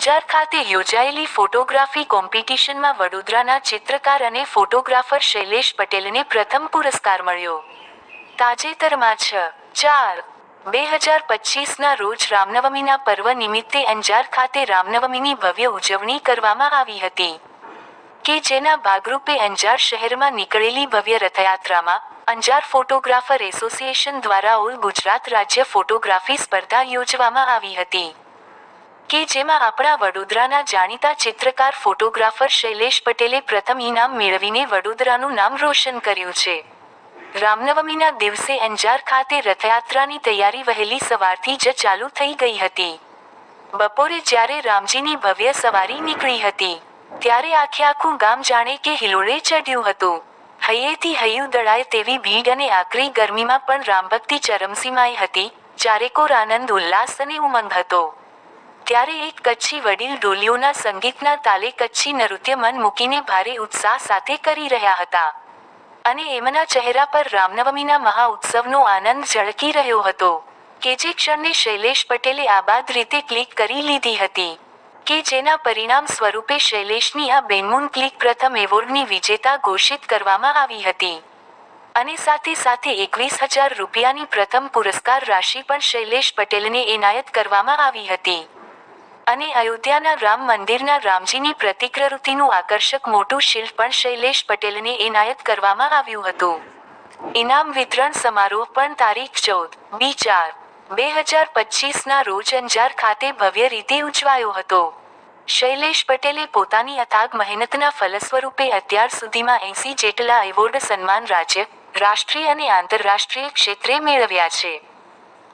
અંજાર ખાતે યોજાયેલી ફોટોગ્રાફી કોમ્પિટિશનમાં વડોદરાના ચિત્રકાર અને ફોટોગ્રાફર શૈલેષ પટેલને પ્રથમ પુરસ્કાર મળ્યો. તાજેતરમાં 6/4/2025ના રોજ રામનવમીના પર્વ નિમિત્તે અંજાર ખાતે રામનવમીની ભવ્ય ઉજવણી કરવામાં આવી હતી, કે જેના ભાગરૂપે અંજાર શહેરમાં નીકળેલી ભવ્ય રથયાત્રામાં અંજાર ફોટોગ્રાફર એસોસિએશન દ્વારા ઓલ ગુજરાત રાજ્ય ફોટોગ્રાફી સ્પર્ધા યોજવામાં આવી હતી, કે જેમાં આપણા વડોદરાના જાણીતા ચિત્રકાર ફોટોગ્રાફર શૈલેષ પટેલે પ્રથમ ઇનામ મેળવીને વડોદરાનું નામ રોશન કર્યું છે. રામનવમીના દિવસે અંજાર ખાતે રથયાત્રાની તૈયારી વહેલી સવારથી જ ચાલુ થઈ ગઈ હતી. બપોરે જ્યારે રામજીની ભવ્ય સવારી નીકળી હતી, ત્યારે આખું ગામ જાણે કે હિલોળે ચઢ્યું હતું. હૈયેથી હૈયું દળાય તેવી ભીડ અને આકરી ગરમીમાં પણ રામભક્તિ ચરમસીમાએ હતી. ચારેકોર આનંદ ઉલ્લાસ અને ઉમંગ હતો. ત્યારે એક કચ્છી વડીલ ઢોલિયોના સંગીતના તાલે કચ્છી નૃત્ય મન મૂકીને ભારે ઉત્સાહ સાથે કરી રહ્યા હતા, અને એમના ચહેરા પર રામનવમીના મહા ઉત્સવનો આનંદ ઝળકી રહ્યો હતો, કે જે ક્ષણને શૈલેષ પટેલે આબાદ રીતે ક્લિક કરી લીધી હતી, કે જેના પરિણામ સ્વરૂપે શૈલેષની આ બેનમૂન ક્લિક પ્રથમ એવોર્ડની વિજેતા ઘોષિત કરવામાં આવી હતી, અને સાથે 21,000 રૂપિયાની પ્રથમ પુરસ્કાર રાશિ પણ શૈલેષ પટેલને એનાયત કરવામાં આવી હતી. અને અયોધ્યાના રામ મંદિરના રામજીની પ્રતિકૃતિનું આકર્ષક મોટું શિલ્પ પણ શૈલેષ પટેલને એનાયત કરવામાં આવ્યું હતું. ઇનામ વિતરણ સમારોહ પણ તારીખ 14/4/2025ના રોજ અંજાર ખાતે ભવ્ય રીતે ઉજવાયો હતો. શૈલેષ પટેલે પોતાની અથાગ મહેનતના ફલસ્વરૂપે અત્યાર સુધીમાં 80 જેટલા એવોર્ડ સન્માન રાજ્ય, રાષ્ટ્રીય અને આંતરરાષ્ટ્રીય ક્ષેત્રે મેળવ્યા છે.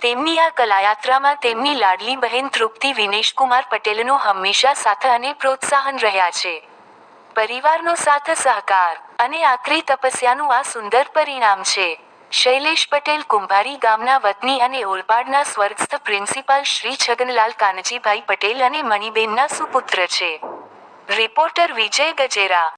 તેમની આ કલાયાત્રામાં તેમની લાડલી બહેન તૃપ્તિ વિનેશકુમાર પટેલનો હંમેશા સાથ અને પ્રોત્સાહન રહ્યા છે. પરિવારનો સાથ સહકાર અને આકરી તપસ્યાનું આ સુંદર પરિણામ છે. શૈલેષ પટેલ કુંભારી ગામના વતની અને ઓલપાડના સ્વર્ગસ્થ પ્રિન્સિપાલ શ્રી છગનલાલ કાનજીભાઈ પટેલ અને મણિબેનના સુપુત્ર છે. રિપોર્ટર વિજય ગજેરા.